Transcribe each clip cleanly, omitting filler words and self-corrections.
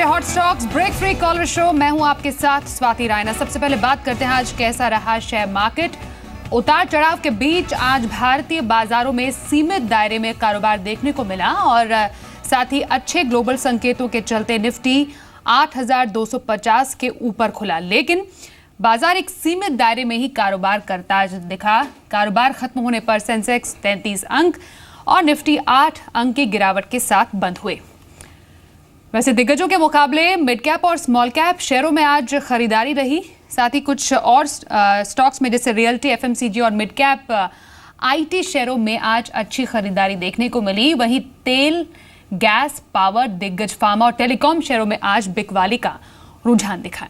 Hot stocks break free caller show. मैं हूं आपके साथ स्वाति रायना। सबसे पहले बात करते हैं आज कैसा रहा शेयर मार्केट। उतार चढ़ाव के बीच आज भारतीय बाजारों में सीमित दायरे में कारोबार देखने को मिला और साथ ही अच्छे ग्लोबल संकेतों के चलते निफ्टी 8,250 के ऊपर खुला, लेकिन बाजार एक सीमित दायरे में ही कारोबार करता दिखा। कारोबार खत्म होने पर सेंसेक्स 33 अंक और निफ्टी 8 अंक की गिरावट के साथ बंद हुए। वैसे दिग्गजों के मुकाबले मिड कैप और स्मॉल कैप शेयरों में आज खरीदारी रही। साथ ही कुछ और स्टॉक्स में जैसे रियल्टी, एफएमसीजी और मिड कैप आईटी शेयरों में आज अच्छी खरीदारी देखने को मिली। वहीं तेल, गैस, पावर, दिग्गज फार्मा और टेलीकॉम शेयरों में आज बिकवाली का रुझान दिखा।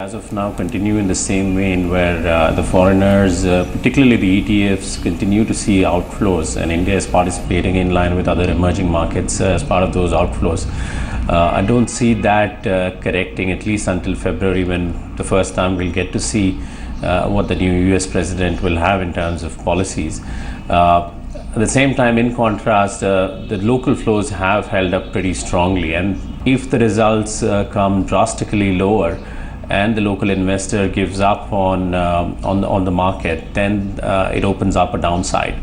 As of now, continue in the same vein where the foreigners, particularly the ETFs, continue to see outflows, and India is participating in line with other emerging markets as part of those outflows. I don't see that correcting at least until February, when the first time we'll get to see what the new US president will have in terms of policies. At the same time, in contrast, the local flows have held up pretty strongly, and if the results come drastically lower, and the local investor gives up on the market, then it opens up a downside.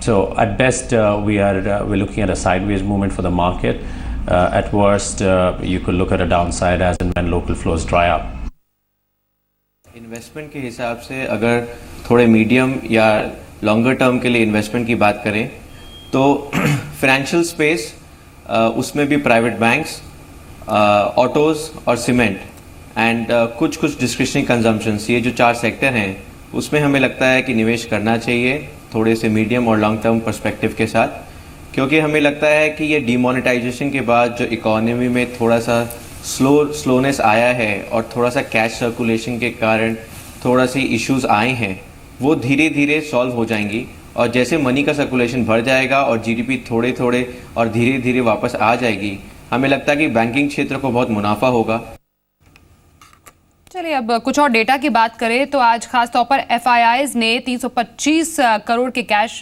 So at best, we're looking at a sideways movement for the market. At worst, you could look at a downside as and when local flows dry up. Investment के हिसाब से अगर थोड़े medium या longer term के लिए investment की बात करें तो फाइनेंशियल स्पेस, उसमें भी प्राइवेट बैंक्स, ऑटोज़ और सीमेंट एंड कुछ डिस्क्रिशनरी कंजम्पशंस, ये जो 4 सेक्टर हैं उसमें हमें लगता है कि निवेश करना चाहिए थोड़े से मीडियम और लॉन्ग टर्म पर्सपेक्टिव के साथ, क्योंकि हमें लगता है कि ये डीमोनेटाइजेशन के बाद जो इकोनॉमी में थोड़ा सा स्लोनेस आया है और थोड़ा सा कैश सर्कुलेशन के कारण थोड़ा सी इश्यूज आए हैं, वो धीरे धीरे सॉल्व हो जाएंगी। और जैसे मनी का सर्कुलेशन बढ़ जाएगा और जीडीपी थोड़े थोड़े और धीरे धीरे वापस आ जाएगी, हमें लगता है कि बैंकिंग क्षेत्र को बहुत मुनाफा होगा। चलिए अब कुछ और डेटा की बात करें तो आज खास तौर पर एफआईआईज ने 325 करोड़ के कैश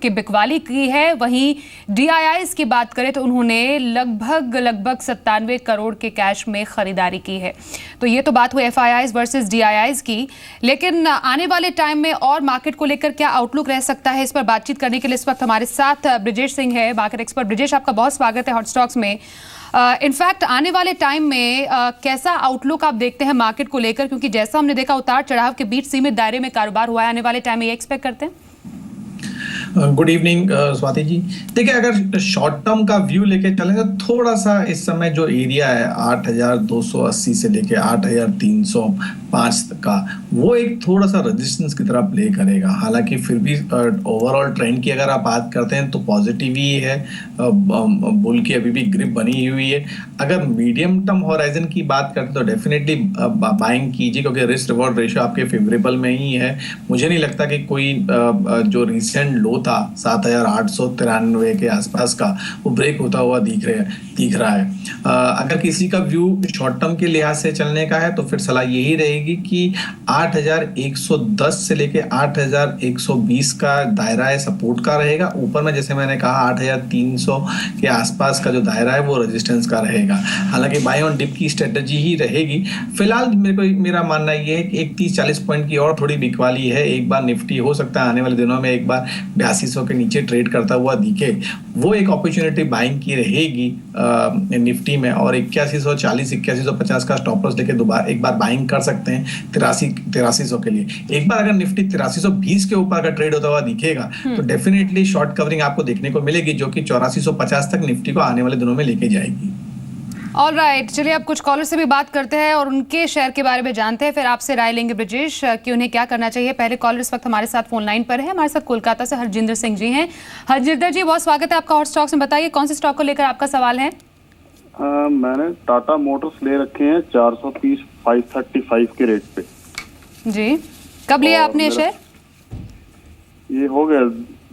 की बिकवाली की है। वहीं डीआईआईज की बात करें तो उन्होंने लगभग 97 करोड़ के कैश में खरीदारी की है। तो ये तो बात हुई एफआईआईज वर्सेस डीआईआईज की, लेकिन आने वाले टाइम में और मार्केट को लेकर क्या आउटलुक रह सकता है, इस पर बातचीत करने के लिए इस वक्त हमारे साथ ब्रिजेश सिंह है, मार्केट एक्सपर्ट। ब्रिजेश, आपका बहुत स्वागत है हॉट स्टॉक्स में। इनफैक्ट आने वाले टाइम में कैसा आउटलुक आप देखते हैं मार्केट को लेकर, क्योंकि जैसा हमने देखा उतार चढ़ाव के बीच सीमित दायरे में कारोबार हुआ है, आने वाले टाइम में ये एक्सपेक्ट करते हैं? Good evening Swati ji. देखिए, अगर शॉर्ट टर्म का व्यू लेके चलें तो थोड़ा सा इस समय जो एरिया है 8,280 से लेके 8,305 तक का, वो एक थोड़ा सा रेजिस्टेंस की तरह प्ले करेगा। हालांकि फिर भी ओवरऑल ट्रेंड की अगर आप बात करते हैं तो पॉजिटिव ही है, बुल की अभी भी ग्रिप बनी हुई है। अगर मीडियम टर्म होराइजन की बात करते तो डेफिनेटली बाइंग कीजिए, क्योंकि रिस्क रिवॉर्ड रेशियो आपके फेवरेबल में ही है। मुझे नहीं लगता कि कोई जो रिसेंट लो था 7,893 के आसपास का, वो ब्रेक होता हुआ दिख रहा है। अगर किसी का व्यू शॉर्ट टर्म के लिहाज से चलने का है तो फिर सलाह यही रहेगी कि 8,110 से लेके 8,120 का दायरा है सपोर्ट का रहेगा। ऊपर में जैसे मैंने कहा 8,300 के आसपास का जो दायरा है वो रेजिस्टेंस का रहेगा। हालांकि बाय ऑन डिप की स्ट्रेटजी ही रहेगी। फिलहाल मेरा मानना ये है कि एक 30-40 पॉइंट की और थोड़ी बिकवाली है। एक बार निफ्टी हो सकता है आने वाले दिनों में एक बार 8200 के नीचे ट्रेड करता हुआ दिखे, वो एक अपॉर्चुनिटी बाइंग की रहेगी निफ्टी में। और 8140 8150 का स्टॉप लॉस लेके दोबारा एक बार बाइंग कर सकते हैं 8300 के लिए। एक बार अगर निफ्टी 8320 के ऊपर अगर ट्रेड होता हुआ दिखेगा तो डेफिनेटली शॉर्ट कवरिंग आपको देखने को मिलेगी, जो कि 8450 तक निफ्टी को आने वाले दिनों में लेके जाएगी। ऑलराइट, चलिए अब कुछ कॉलर से भी बात करते हैं और उनके शेयर के बारे में जानते हैं, फिर आपसे राय लेंगे ब्रिजेश कि उन्हें क्या करना चाहिए। पहले कॉलर इस वक्त हमारे साथ फोन लाइन पर है, हमारे साथ कोलकाता से हरजिंदर सिंह जी हैं। हरजिंदर जी, बहुत स्वागत है आपका हॉट स्टॉक्स में। बताइए कौन से स्टॉक को लेकर आपका सवाल है? मैंने टाटा मोटर्स ले रखे हैं 430 535 के रेट पे। जी, कब लिया आपने शेयर? ये हो गया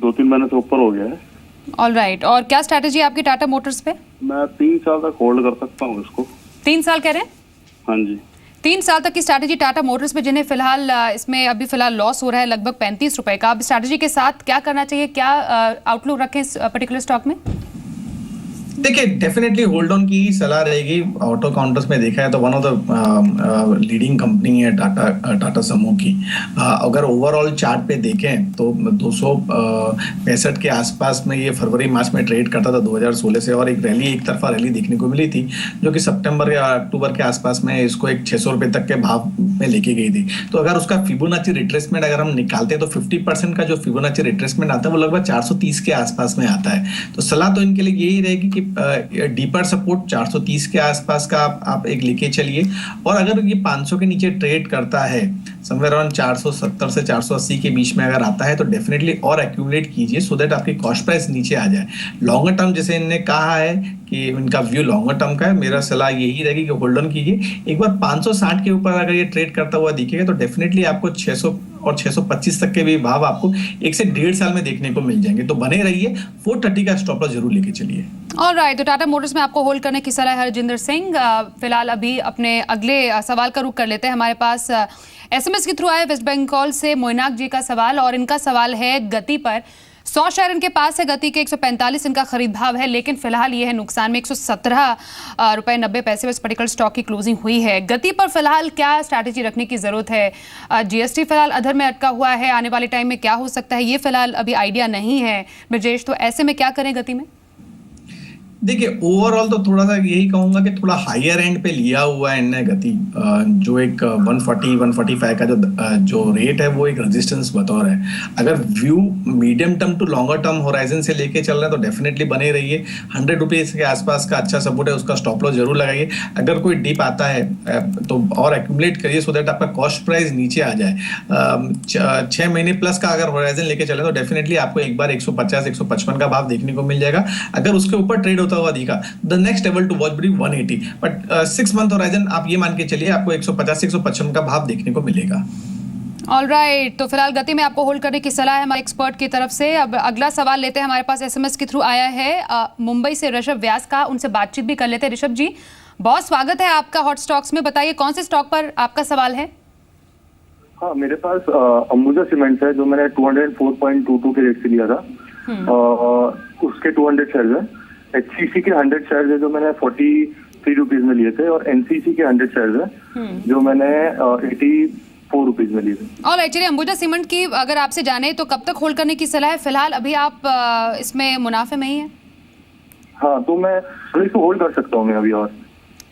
2-3 महीने से ऊपर हो गया है। ऑलराइट, और क्या स्ट्रैटेजी आपकी टाटा मोटर्स पे? मैं 3 साल तक होल्ड कर सकता हूँ इसको। 3 साल कह रहे हैं? हाँ जी। 3 साल तक की स्ट्रैटेजी टाटा मोटर्स में, जिन्हें फिलहाल इसमें अभी फिलहाल लॉस हो रहा है लगभग 35 रुपए का। अब स्ट्रैटेजी के साथ क्या करना चाहिए, क्या आउटलुक रखें इस पर्टिकुलर स्टॉक में? देखिए, डेफिनेटली होल्ड ऑन की सलाह रहेगी। ऑटो काउंटर्स में देखा है तो one of the leading company है टाटा समूह की। अगर ओवरऑल चार्ट पे देखें तो 265 के आसपास में ये फरवरी मार्च में ट्रेड करता था 2016 से, और एक तरफा रैली देखने को मिली थी जो कि सितंबर या अक्टूबर के आसपास में इसको एक 600 रुपए तक के भाव में लेके गई थी। तो अगर उसका फिबोनाची रिट्रेसमेंट अगर हम निकालते हैं तो 50% का जो फिबोनाची रिट्रेसमेंट आता है वो लगभग 430 के आसपास में आता है। तो सलाह तो इनके लिए यही रहेगी कि डीपर सपोर्ट 430 के आसपास का आप एक लेके चलिए, और अगर ये 500 के नीचे ट्रेड करता है, समवेयर अराउंड 470 से 480 के बीच में अगर आता है तो डेफिनेटली और एक्यूमुलेट कीजिए सो दैट आपकी कॉस्ट प्राइस नीचे आ जाए। लॉन्गर टर्म जैसे इन्होंने कहा है कि इनका व्यू लॉन्गर टर्म का है, मेरा सलाह यही रहेगी कि होल्ड ऑन कीजिए। एक बार 560 के ऊपर अगर ये ट्रेड करता हुआ दिखेगा तो डेफिनेटली आपको 600 और 625 तक के भी भाव आपको 1 से 1.5 साल में देखने को मिल जाएंगे। तो बने रहिए, 430 का स्टॉप लॉस जरूर लेके चलिए। ऑलराइट, तो टाटा मोटर्स में आपको होल्ड करने की सलाह है हरजिंदर सिंह। फिलहाल अभी अपने अगले सवाल का रुख कर लेते हैं। हमारे पास SMS के थ्रू आए वेस्ट बंगाल से मोइनाक जी का सवाल, और इनका सवाल है गति पर। 100 शेयर इनके पास है गति के, 145 इनका खरीद भाव है, लेकिन फिलहाल ये है नुकसान में। 117 रुपए 90 पैसे इस पर्टिकुलर स्टॉक की क्लोजिंग हुई है। गति पर फिलहाल क्या स्ट्रैटेजी रखने की जरूरत है? GST फिलहाल अधर में अटका हुआ है, आने वाले टाइम में क्या हो सकता है ये फिलहाल अभी आइडिया नहीं है ब्रजेश, तो ऐसे में क्या करें गति में? देखिए, ओवरऑल तो थोड़ा सा यही कहूंगा कि थोड़ा हायर एंड पे लिया हुआ है इनने गति। जो एक 140-145 का जो रेट है वो एक रेजिस्टेंस बतौर है। अगर view medium term to longer term horizon से लेके चल रहा है तो डेफिनेटली बने रहिए। 100 रुपीज के आसपास का अच्छा सपोर्ट है, उसका स्टॉप लॉस जरूर लगाइए। अगर कोई डिप आता है तो और एक्यूमुलेट करिए सो दैट आपका कॉस्ट प्राइस नीचे आ जाए। 6 महीने प्लस का अगर होराइजन लेके चले तो डेफिनेटली आपको एक बार 150-155 का भाव देखने को मिल जाएगा। अगर उसके ऊपर ट्रेड होता हुआ दिखा, the next level to watch be 180, but 6 month horizon आप ये मान के चलिए आपको 150-155 का भाव देखने को मिलेगा। ऑलराइट, तो फिलहाल गति में आपको होल्ड करने की सलाह है हमारे एक्सपर्ट की तरफ से। अब अगला सवाल लेते हैं, हमारे पास SMS के थ्रू आया है मुंबई से ऋषभ व्यास का, उनसे बातचीत भी कर लेते हैं। ऋषभ जी, बहुत स्वागत है आपका हॉट स्टॉक्स में। बताइए कौन से स्टॉक पर आपका सवाल है? हाँ, मेरे पास अंबुजा सीमेंट्स है जो मैंने 204.22 के रेट से लिया था। उसके 200 शेयर है। HCC के 100 शेयर है जो मैंने 43 रुपीज में लिए थे, और NCC के 100 शेयर है जो मैंने 84 रुपीज में लिए थे। और एक्चुअली अंबुजा सीमेंट की अगर आपसे जाने तो कब तक होल्ड करने की सलाह है? फिलहाल अभी आप इसमें मुनाफे में ही है? हाँ, तो मैं इसको होल्ड कर सकता हूँ मैं अभी, और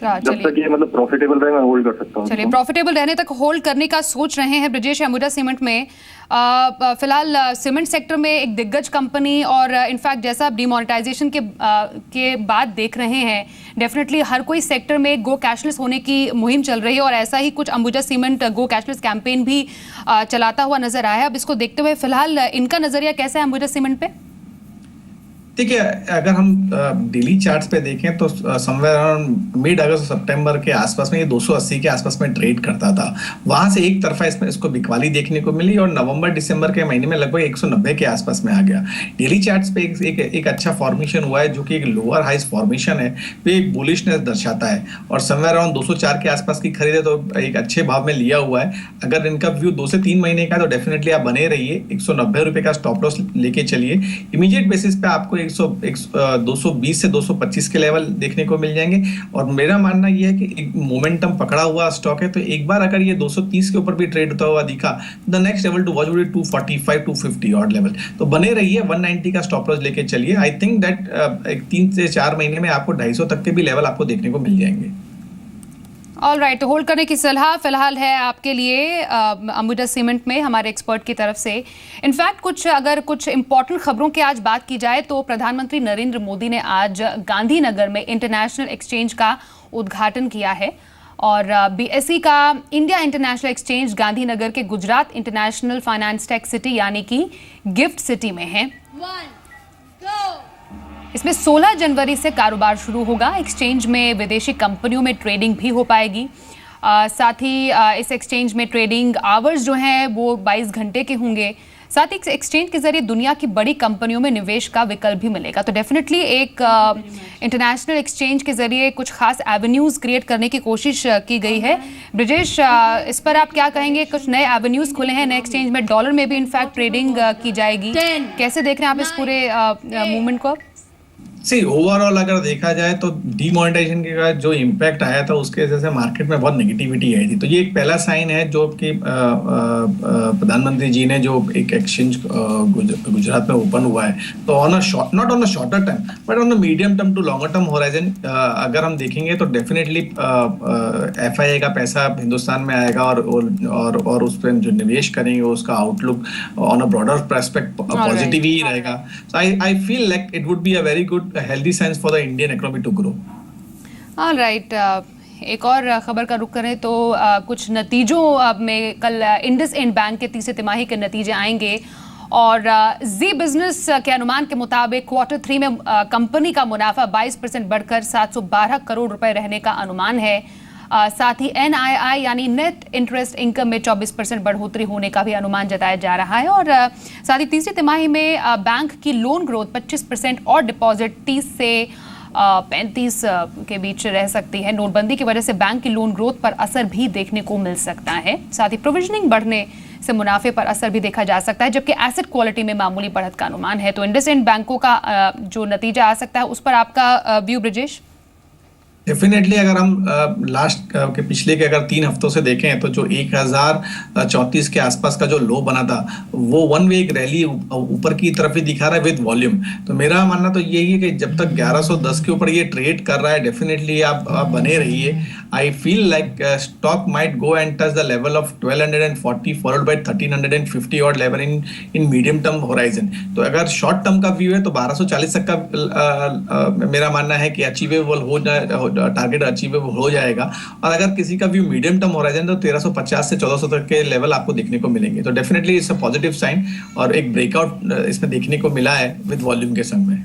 जब तक ये मतलब प्रॉफिटेबल रहे मैं होल्ड कर सकता हूँ। चलिए, प्रॉफिटेबल रहने तक होल्ड करने का सोच रहे हैं ब्रजेश अंबुजा सीमेंट में। फिलहाल सीमेंट सेक्टर में एक दिग्गज कंपनी, और इनफैक्ट जैसा आप डिमोनेटाइजेशन के बाद देख रहे हैं, डेफिनेटली हर कोई सेक्टर में गो कैशलेस होने की मुहिम चल रही है, और ऐसा ही कुछ अंबुजा सीमेंट गो कैशलेस कैंपेन भी चलाता हुआ नजर आया है। अब इसको देखते हुए फिलहाल इनका नजरिया कैसा है अंबुजा सीमेंट पे? देखिए, अगर हम डेली चार्ट्स पे देखें तो समवेयर अराउंड मिड अगस्त सितंबर के आसपास में ये 280 के आसपास में ट्रेड करता था। वहां से एक तरफा इसको बिकवाली देखने को मिली, और नवंबर दिसंबर के महीने में लगभग 190 के आसपास में आ गया। डेली चार्ट्स पे एक अच्छा फॉर्मेशन हुआ है जो कि एक लोअर हाइस फॉर्मेशन है, वो एक बुलिशनेस दर्शाता है, और समवेयर अराउंड 204 के आसपास की खरीद है तो एक अच्छे भाव में लिया हुआ है। अगर इनका व्यू 2 से 3 महीने का है तो डेफिनेटली आप बने रहिए। 190 रुपए का स्टॉप लॉस लेके चलिए। इमीडिएट बेसिस पे आपको 220 से 225 के लेवल देखने को मिल जाएंगे, और मेरा मानना यह है कि एक मोमेंटम पकड़ा हुआ स्टॉक है, तो एक बार अगर ये 230 के ऊपर भी ट्रेड होता हुआ दिखा, the next level to watch would be 245-250 odd level. तो बने रहिए, 190 का स्टॉप लॉस लेके चलिए। आई थिंक दैट 3 से 4 महीने में आपको 250 तक के भी लेवल आपको देखने को मिल जाएंगे। ऑलराइट, तो होल्ड करने की सलाह फिलहाल है आपके लिए अंबुजा सीमेंट में हमारे एक्सपर्ट की तरफ से। इनफैक्ट अगर कुछ इंपॉर्टेंट खबरों की आज बात की जाए तो प्रधानमंत्री नरेंद्र मोदी ने आज गांधीनगर में इंटरनेशनल एक्सचेंज का उद्घाटन किया है, और BSE का इंडिया इंटरनेशनल एक्सचेंज गांधीनगर के Gujarat international finance tech city यानी कि गिफ्ट सिटी में है। इसमें 16 जनवरी से कारोबार शुरू होगा। एक्सचेंज में विदेशी कंपनियों में ट्रेडिंग भी हो पाएगी। साथ ही इस एक्सचेंज में ट्रेडिंग आवर्स जो हैं वो 22 घंटे के होंगे। साथ ही एक्सचेंज के जरिए दुनिया की बड़ी कंपनियों में निवेश का विकल्प भी मिलेगा। तो डेफिनेटली एक इंटरनेशनल एक्सचेंज के जरिए कुछ खास एवेन्यूज क्रिएट करने की कोशिश की गई है। ब्रिजेश, इस पर आप क्या कहेंगे? कुछ नए एवेन्यूज खुले हैं नए एक्सचेंज में, डॉलर में भी इनफैक्ट ट्रेडिंग की जाएगी। कैसे देख रहे हैं आप इस पूरे मूवमेंट को? ओवरऑल अगर देखा जाए तो डीमोनेटाइजेशन के बाद जो इम्पैक्ट आया था उसके वजह से मार्केट में बहुत नेगेटिविटी आई थी। तो ये एक पहला साइन है जो कि प्रधानमंत्री जी ने जो एक एक्सचेंज गुजरात में ओपन हुआ है, तो not on a shorter time but on the medium term to longer term horizon अगर हम देखेंगे तो डेफिनेटली FII का पैसा हिंदुस्तान में आएगा और उस पर जो निवेश करेंगे उसका outlook on a broader perspective positive ही रहेगा। So I feel like it would be a very good healthy sense for the Indian economy to grow. All right. एक और खबर का रुख करें तो कुछ नतीजों में कल इंडसइंड बैंक के तीसरे तिमाही के नतीजे आएंगे और जी बिजनेस के अनुमान के मुताबिक Q3 में कंपनी का मुनाफा 22% बढ़कर 712 करोड़ रुपए रहने का अनुमान है। साथ ही NII यानी नेट इंटरेस्ट इनकम में 24% बढ़ोतरी होने का भी अनुमान जताया जा रहा है और साथ ही तीसरी तिमाही में बैंक की लोन ग्रोथ 25% और डिपॉजिट 30 से 35 के बीच रह सकती है। नोटबंदी की वजह से बैंक की लोन ग्रोथ पर असर भी देखने को मिल सकता है। साथ ही प्रोविजनिंग बढ़ने से मुनाफे पर असर भी देखा जा सकता है, जबकि एसेट क्वालिटी में मामूली बढ़त का अनुमान है। तो इंडसइंड बैंकों का जो नतीजा आ सकता है उस पर आपका व्यू ब्रिजेश? डेफिनेटली अगर हम लास्ट के पिछले के अगर 3 हफ्तों से देखें तो जो 1034 के आसपास का जो लो बना था वो वन वे एक रैली ऊपर की तरफ ही दिखा रहा है विद वॉल्यूम। तो मेरा मानना तो यही है कि जब तक 1110 के ऊपर ये ट्रेड कर रहा है डेफिनेटली आप बने रहिए। आई feel like stock might go and touch the level of 1240 followed by 1350 और level in medium term horizon. तो अगर शॉर्ट टर्म का व्यू है तो 1240 तक का मेरा मानना है कि अचीवेबल हो जाए, टारगेट अचीवेबल हो जाएगा। और अगर किसी का व्यू मीडियम टर्म होराइजन तो 1350 से 1400 तक के लेवल आपको देखने को मिलेंगे। तो definitely it's a positive sign और एक ब्रेकआउट इसमें देखने को मिला है विद वॉल्यूम के संग में।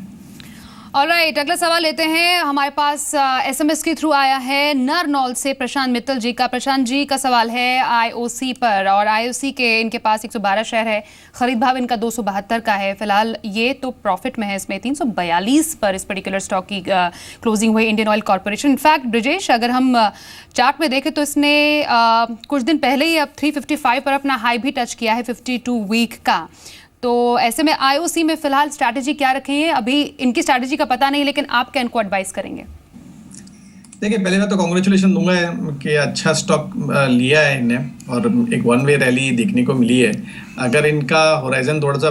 ऑलराइट, अगला सवाल लेते हैं। हमारे पास SMS के थ्रू आया है नरनौल से प्रशांत मित्तल जी का। प्रशांत जी का सवाल है IOC पर और IOC के इनके पास 112 शेयर है, खरीद भाव इनका 272 का है। फिलहाल ये तो प्रॉफिट में है, इसमें 342 पर इस पर्टिकुलर स्टॉक की क्लोजिंग हुई Indian oil corporation. In fact Brijesh अगर हम चार्ट में देखें तो इसने कुछ दिन पहले ही अब 355 पर अपना हाई भी टच किया है 52 वीक का। तो ऐसे में IOC में फिलहाल स्ट्रैटेजी क्या रखेंगे? अभी इनकी स्ट्रैटेजी का पता नहीं, लेकिन आप क्या इनको एडवाइस करेंगे? देखिए, पहले मैं तो कॉन्ग्रेचुलेशन दूंगा कि अच्छा स्टॉक लिया है इन्हें और एक वन वे रैली देखने को मिली है। अगर इनका होराइजन थोड़ा सा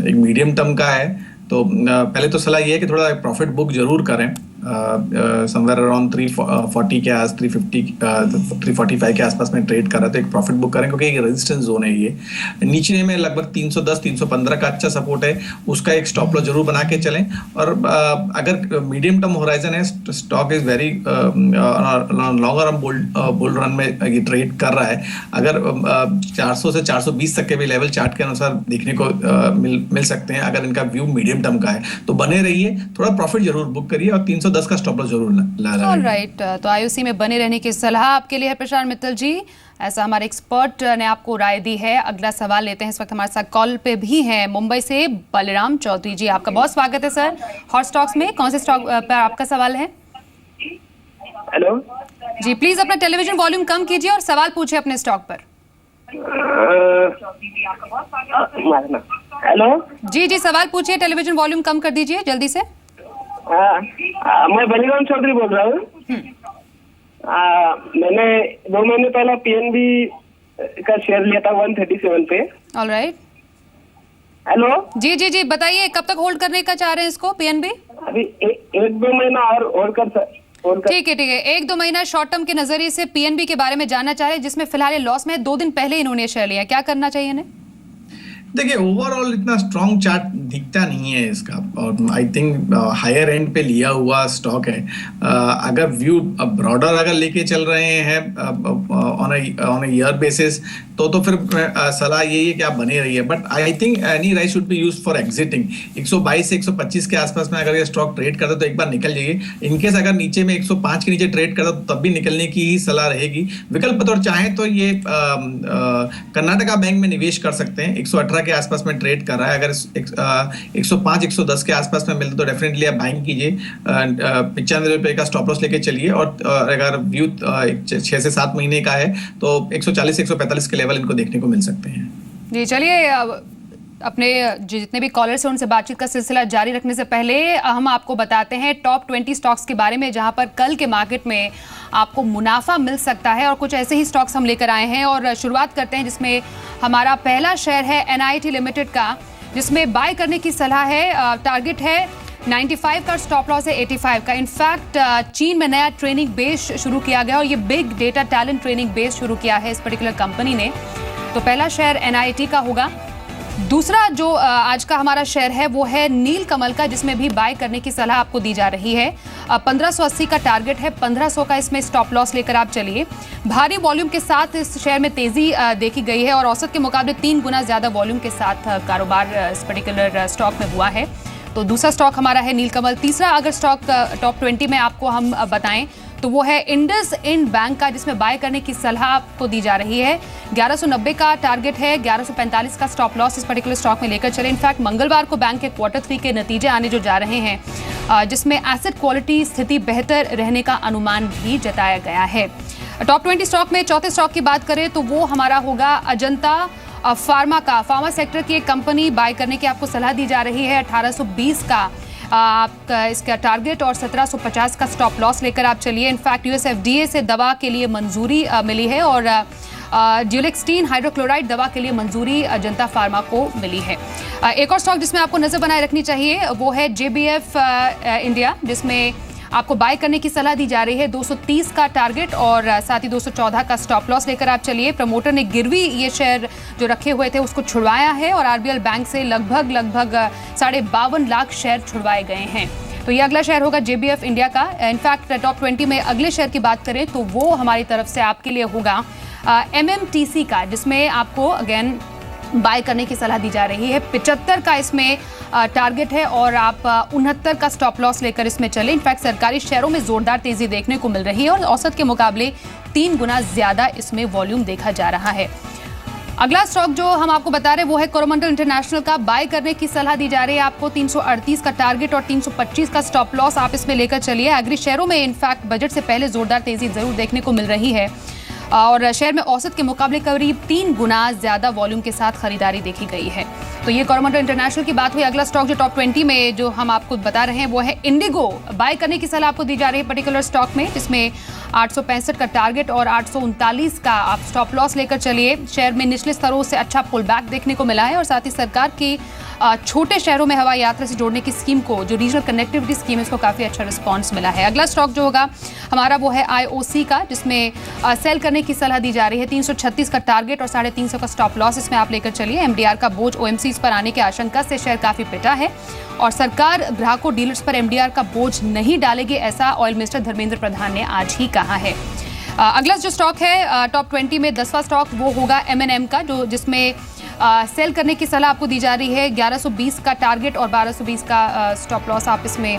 एक मीडियम टर्म का है तो पहले तो सलाह ये है कि थोड़ा प्रॉफिट बुक जरूर करें। समवेयर अराउंड 340 के आस 345 के आसपास में ट्रेड कर रहा है तो एक प्रॉफिट बुक करें क्योंकि एक रेजिस्टेंस जोन है। ये नीचे में लगभग 310 315 का अच्छा सपोर्ट है, उसका एक स्टॉप लॉस जरूर बना के चलें। और अगर मीडियम टर्म होराइजन है, stock is very longer bull run में ये ट्रेड कर रहा है। अगर 400 से 420 तक के भी लेवल चार्ट के अनुसार देखने को मिल सकते हैं। अगर इनका व्यू मीडियम टर्म का है तो बने रहिए, थोड़ा प्रॉफिट जरूर बुक करिए और 310 का स्टॉप लॉस जरूर लगा। ऑलराइट, तो IOC में बने रहने की सलाह आपके लिए है प्रशांत मित्तल जी, ऐसा हमारे एक्सपर्ट ने आपको राय दी है। अगला सवाल लेते हैं। इस वक्त हमारे साथ कॉल पे भी हैं मुंबई से बलराम चौधरी जी। आपका बहुत स्वागत है सर। हॉट स्टॉक्स में कौन से स्टॉक पर आपका सवाल है? हेलो जी, प्लीज अपना टेलीविजन वॉल्यूम कम कीजिए और सवाल पूछिए अपने स्टॉक पर। हेलो जी जी, सवाल पूछिए, टेलीविजन वॉल्यूम कम कर दीजिए जल्दी से। मैं बलिराम चौधरी बोल रहा हूँ। मैंने 2 महीने पहले PNB का शेयर लिया था 137 पे। ऑलराइट, हेलो जी जी जी, बताइए कब तक होल्ड करने का चाह रहे हैं इसको PNB? अभी 1-2 महीना और होल्ड कर ठीक है 1-2 महीना शॉर्ट टर्म के नजरिए से PNB के बारे में जानना चाह रहे हैं, जिसमें फिलहाल लॉस में 2 दिन पहले इन्होंने शेयर लिया। क्या करना चाहिए इन्हें? देखिए, ओवरऑल इतना स्ट्रॉन्ग चार्ट दिखता नहीं है इसका और आई थिंक हायर एंड पे लिया हुआ स्टॉक है। अगर व्यू ब्रॉडर अगर लेके चल रहे हैं ऑन अ ईयर बेसिस तो फिर सलाह यही है कि आप बने रहिए, but I think any right should be used for exiting. 122 से 125 के आसपास में अगर ये स्टॉक ट्रेड करता तो एक बार निकल जाइए। इनकेस अगर नीचे में 105 के नीचे ट्रेड करता तो तब भी निकलने की ही सलाह रहेगी। विकल्प तौर चाहें तो ये कर्नाटका बैंक में निवेश कर सकते हैं, 118 के आसपास में ट्रेड कर रहा है। अगर 105 110 के आसपास में मिलता तो डेफिनेटली आप बाइंग कीजिए, 95 रुपए का स्टॉप लॉस लेके चलिए। और अगर व्यू 6 से 7 महीने का है तो 140 से 145 के लेवल इनको देखने को मिल सकते हैं। जी चलिए, अपने जितने भी कॉलर्स हैं उनसे बातचीत का सिलसिला जारी रखने से पहले हम आपको बताते हैं टॉप 20 स्टॉक्स के बारे में, जहां पर कल के मार्केट में आपको मुनाफा मिल सकता है। और कुछ ऐसे ही स्टॉक्स हम लेकर आए हैं और शुरुआत करते हैं जिसमें हमारा पहला शेयर है NIT लिमिटेड का, जिसमें बाय करने की सलाह है। टारगेट है 95 का, स्टॉप लॉस है 85 का। इनफैक्ट चीन में नया ट्रेनिंग बेस शुरू किया गया और ये big data talent training base शुरू किया है इस पर्टिकुलर कंपनी ने। तो पहला शेयर NIT का होगा। दूसरा जो आज का हमारा शेयर है वो है नीलकमल का, जिसमें भी बाय करने की सलाह आपको दी जा रही है। 1580 का टारगेट है, 1500 का इसमें स्टॉप लॉस लेकर आप चलिए। भारी वॉल्यूम के साथ इस शेयर में तेजी देखी गई है और औसत के मुकाबले 3 गुना ज्यादा वॉल्यूम के साथ कारोबार इस पर्टिकुलर स्टॉक में हुआ है। तो दूसरा स्टॉक हमारा है नीलकमल। तीसरा अगर स्टॉक टॉप 20 में आपको हम बताएं तो वो है इंडसइंड बैंक का, जिसमें बाय करने की सलाह आपको दी जा रही है। 1190 का टारगेट है, 1145 का स्टॉप लॉस इस पर्टिकुलर स्टॉक में लेकर चले। इनफैक्ट मंगलवार को बैंक के Q3 के नतीजे आने जो जा रहे हैं, जिसमें एसेट क्वालिटी स्थिति बेहतर रहने का अनुमान भी जताया गया है। टॉप 20 स्टॉक में चौथे स्टॉक की बात करें तो वो हमारा होगा अजंता फार्मा का। फार्मा सेक्टर की एक कंपनी बाय करने की आपको सलाह दी जा रही है। 1820 का आपका इसका टारगेट और 1750 का स्टॉप लॉस लेकर आप चलिए। इनफैक्ट US FDA से दवा के लिए मंजूरी मिली है और ड्यूलेक्सटीन हाइड्रोक्लोराइड दवा के लिए मंजूरी अजंता फार्मा को मिली है। एक और स्टॉक जिसमें आपको नजर बनाए रखनी चाहिए वो है JBF इंडिया, जिसमें आपको बाय करने की सलाह दी जा रही है। 230 का टारगेट और साथ ही 214 का स्टॉप लॉस लेकर आप चलिए। प्रमोटर ने गिरवी ये शेयर जो रखे हुए थे उसको छुड़वाया है और RBL बैंक से लगभग 52.5 लाख शेयर छुड़वाए गए हैं। तो ये अगला शेयर होगा JBF इंडिया का। इनफैक्ट टॉप 20 में अगले शेयर की बात करें तो वो हमारी तरफ से आपके लिए होगा MMTC का, जिसमें आपको अगेन बाय करने की सलाह दी जा रही है। 75 का इसमें टारगेट है और आप 69 का स्टॉप लॉस लेकर इसमें चले। इनफैक्ट सरकारी शेयरों में जोरदार तेजी देखने को मिल रही है और औसत के मुकाबले 3 गुना ज्यादा इसमें वॉल्यूम देखा जा रहा है। अगला स्टॉक जो हम आपको बता रहे हैं वो है कोरोमंडल इंटरनेशनल का। बाय करने की सलाह दी जा रही है आपको। 338 का टारगेट और 325 का स्टॉप लॉस आप इसमें लेकर चलिए। एग्री शेयरों में इनफैक्ट बजट से पहले जोरदार तेजी जरूर देखने को मिल रही है और शेयर में औसत के मुकाबले करीब 3 गुना ज्यादा वॉल्यूम के साथ खरीदारी देखी गई है। तो ये कोरोमंडल इंटरनेशनल की बात हुई। अगला स्टॉक जो टॉप 20 में जो हम आपको बता रहे हैं वो है इंडिगो। बाय करने की सलाह आपको दी जा रही है पर्टिकुलर स्टॉक में, जिसमें 865 का टारगेट और 839 का आप स्टॉप लॉस लेकर चलिए। शेयर में निचले स्तरों से अच्छा पुल बैक देखने को मिला है और साथ ही सरकार की छोटे शहरों में हवाई यात्रा से जोड़ने की स्कीम को, जो रीजनल कनेक्टिविटी स्कीम है, इसको काफी अच्छा रिस्पांस मिला है। अगला स्टॉक जो होगा हमारा वो है IOC का, जिसमें सेल करने की सलाह दी जा रही है। 336 का टारगेट और 350 का स्टॉप लॉस इसमें आप लेकर चलिए। MDR का बोझ OMCs पर आने की आशंका से शेयर काफी पिटा है और सरकार ग्राहकों डीलर्स पर MDR का बोझ नहीं डालेगी, ऐसा ऑयल मिनिस्टर धर्मेंद्र प्रधान ने आज ही कहा है। अगला जो स्टॉक है टॉप 20 में 10वां स्टॉक वो होगा M&M का, जो जिसमें सेल करने की सलाह आपको दी जा रही है। 1120 का टारगेट और 1220 का स्टॉप लॉस आप इसमें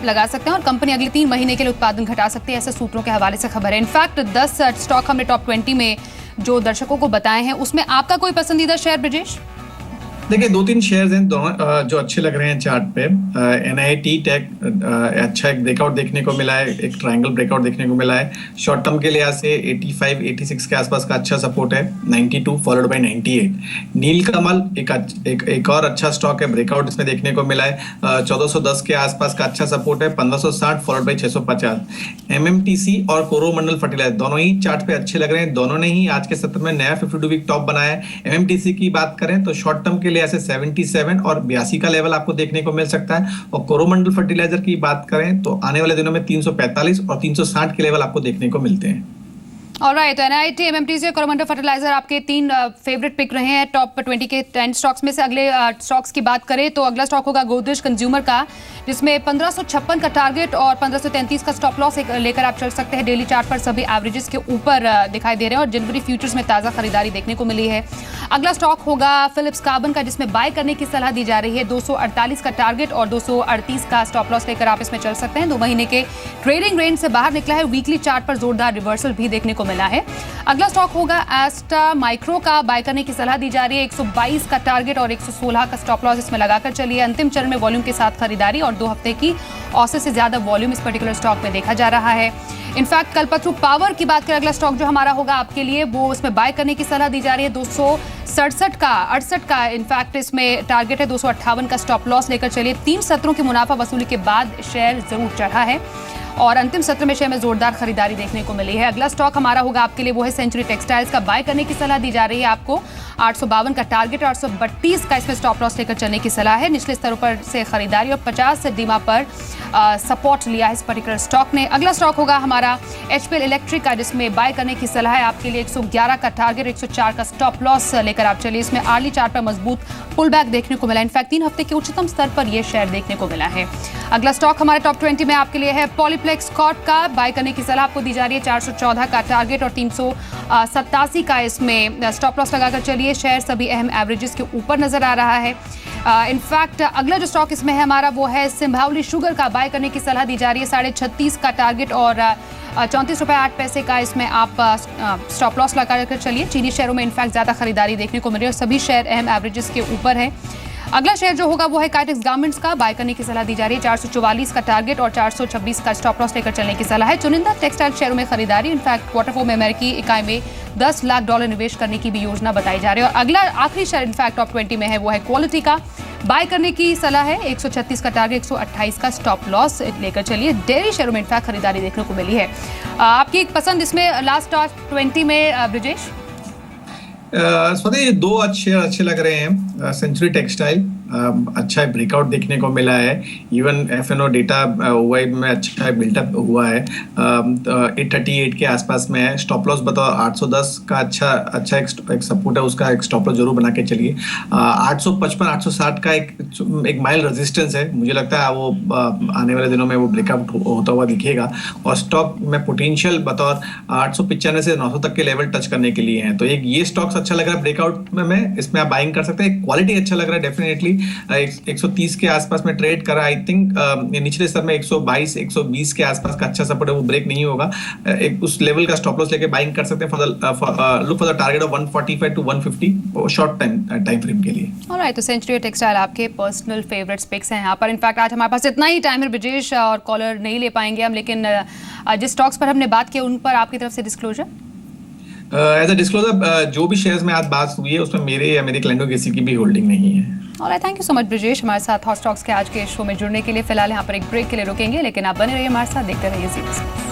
लगा सकते हैं और कंपनी अगले 3 महीने के लिए उत्पादन घटा सकती है, ऐसे सूत्रों के हवाले से खबर है। इनफैक्ट 10 स्टॉक हमने टॉप 20 में जो दर्शकों को बताए हैं उसमें आपका कोई पसंदीदा शेयर ब्रजेश? देखिए 2-3 शेयर्स हैं दोनों जो अच्छे लग रहे हैं चार्ट पे। NIT टेक अच्छा एक ब्रेकआउट देखने को मिला है, एक ट्रायंगल ब्रेकआउट देखने को मिला है। शॉर्ट टर्म के लिहाज से 85-86 के आसपास का अच्छा सपोर्ट है, 92 फॉलोड बाय 98। नीलकमल एक और अच्छा स्टॉक है, ब्रेकआउट इसमें देखने को मिला है। 1410 के आसपास का अच्छा सपोर्ट है, 1560 फॉलोड बाय 650। MMTC और कोरोमंडल फर्टिलाइजर दोनों ही चार्ट पे अच्छे लग रहे हैं। दोनों ने ही आज के सत्र में नया 52 वीक टॉप बनाया है। MMTC की बात करें तो शॉर्ट टर्म के ऐसे 77 और 82 का लेवल आपको देखने को मिल सकता है और कोरोमंडल फर्टिलाइजर की बात करें तो आने वाले दिनों में 345 और 360 के लेवल आपको देखने को मिलते हैं। ऑलराइट, NIT, MMTC और कोरोमंडल फर्टिलाइजर आपके 3 फेवरेट पिक रहे हैं टॉप 20 के 10 स्टॉक्स में से। अगले स्टॉक्स की बात करें तो अगला स्टॉक होगा गोदरेज कंज्यूमर का। जिसमें 1556 का टारगेट और 1533 का स्टॉप लॉस लेकर आप चल सकते हैं। डेली चार्ट पर सभी एवरेजेस के ऊपर दिखाई दे रहे हैं और जनवरी फ्यूचर्स में ताज़ा खरीदारी देखने को मिली है। अगला स्टॉक होगा फिलिप्स कार्बन का, जिसमें बाय करने की सलाह दी जा रही है। 248 का टारगेट और 238 का स्टॉप लॉस लेकर आप इसमें चल सकते हैं। 2 महीने के ट्रेडिंग रेंज से बाहर निकला है। वीकली चार्ट पर जोरदार रिवर्सल भी देखने को मिला है। अगला स्टॉक होगा एस्टा माइक्रो का, बाय करने की सलाह दी जा रही है। 122 का टारगेट और 116 का स्टॉप लॉस इसमें लगाकर चलिए। अंतिम चरण में वॉल्यूम के साथ खरीदारी और 2 हफ्ते की औसत से ज्यादा वॉल्यूम इस पर्टिकुलर स्टॉक में देखा जा रहा है। इनफैक्ट कल्पतरू पावर की बात करें, अगला स्टॉक जो हमारा होगा आपके लिए, वो उसमें बाय करने की सलाह दी जा रही है। 267 का 68 का इनफैक्ट इसमें टारगेट है। 258 का स्टॉप लॉस लेकर चलिए। 3 सत्रों की मुनाफा वसूली के बाद शेयर जरूर चढ़ा है और अंतिम सत्र में शेयर में जोरदार खरीदारी देखने को मिली है। अगला स्टॉक हमारा होगा आपके लिए, वो है सेंचुरी टेक्सटाइल्स का। बाय करने की सलाह दी जा रही है आपको। 852 का टारगेट और 832 का इसमें स्टॉप लॉस लेकर चलने की सलाह है। निचले स्तरों पर से खरीदारी और 50 से डीमा पर सपोर्ट लिया है इस पर्टिकुलर स्टॉक ने। अगला स्टॉक होगा हमारा एचपीएल इलेक्ट्रिक का, जिसमें बाय करने की सलाह है आपके लिए। 111 का टारगेट, 104 का स्टॉप लॉस लेकर आप चलिए। इसमें आर्ली चार्ट पर मजबूत पुल बैक देखने को मिला। इनफैक्ट 3 हफ्ते के उच्चतम स्तर पर यह शेयर देखने को मिला है। अगला स्टॉक हमारे टॉप 20 में आपके लिए है पॉलीप्लेक्स कॉर्प का। बाय करने की सलाह आपको दी जा रही है। 414 का टारगेट और 387 का इसमें स्टॉप लॉस लगाकर चलिए। शेयर सभी अहम एवरेजेस के ऊपर नजर आ रहा है। इनफैक्ट अगला जो स्टॉक इसमें है हमारा, वो है सिंभावली शुगर का। बाय करने की सलाह दी जा रही है। 36.5 का टारगेट और 34.08 का इसमें आप स्टॉप लॉस लगा कर चलिए। चीनी शेयरों में इनफैक्ट ज्यादा खरीदारी देखने को मिल रही है और सभी शेयर अहम एवरेजेस के ऊपर है। अगला शेयर जो होगा वो है काइटेक्स गारमेंट्स का। बाय करने की सलाह दी जा रही है। 444 का टारगेट और 426 का स्टॉप लॉस लेकर चलने की सलाह है। चुनिंदा टेक्सटाइल शेयरों में खरीदारी, इनफैक्ट क्वार्टर 4 में अमेरिकी इकाई में $10 लाख निवेश करने की भी योजना बताई जा रही है। और अगला आखिरी शेयर इनफैक्ट टॉप 20 में है, वो है क्वालिटी का। बाय करने की सलाह है। 136 का टारगेट, 128 का स्टॉप लॉस लेकर चलिए। डेयरी शेयरों में इनफैक्ट खरीदारी देखने को मिली है। आपकी एक पसंद इसमें लास्ट टॉप 20 में ब्रिजेश? स्वाति, ये 2 शेयर अच्छे लग रहे हैं। सेंचुरी टेक्सटाइल अच्छा ब्रेकआउट देखने को मिला है। इवन एफएनओ डेटा ओवाई में अच्छा बिल्टअप हुआ है। 838 के आसपास में है। स्टॉप लॉस बताओ 810 का अच्छा एक सपोर्ट है, उसका एक स्टॉप लॉस जरूर बना के चलिए। 855 860 का एक माइल्ड रेजिस्टेंस है। मुझे लगता है वो आने वाले दिनों में वो ब्रेकआउट होता हुआ दिखेगा और स्टॉक में पोटेंशियल बतौर 895 से 900 तक के लेवल टच करने के लिए हैं। तो एक ये स्टॉक्स अच्छा लग रहा है ब्रेकआउट में, इसमें आप बाइंग कर सकते हैं। क्वालिटी अच्छा लग रहा है डेफिनेटली। 130 के आसपास में ट्रेड करा। आई थिंक निचले स्तर में 122 120 के आसपास का अच्छा सपोर्ट है, वो ब्रेक नहीं होगा। एक उस लेवल का स्टॉप लॉस लेके बाइंग कर सकते हैं। Look for the target of 145 to 150 short time frame के लिए। ऑलराइट, तो सेंचुरी टेक्सटाइल आपके पर्सनल फेवरेट पिक्स हैं यहाँ पर। इनफैक्ट आज हमारे पास इतना ही टाइम है ब्रिजेश, और कॉलर नहीं ले पाएंगे हम, लेकिन जिस स्टॉक्स पर हमने बात की उन पर आपकी तरफ से डिस्क्लोजर। एज अ डिस्क्लोजर, जो भी शेयर्स में आज बात हुई है उसमें मेरे या मेरे क्लाइंटों किसी की भी होल्डिंग नहीं है। Alright, thank you so much Brijesh हमारे साथ हॉट स्टॉक्स के आज के शो में जुड़ने के लिए। फिलहाल यहाँ पर एक ब्रेक के लिए रुकेंगे, लेकिन आप बने रहिए हमारे साथ, देखते रहिए ज़ी।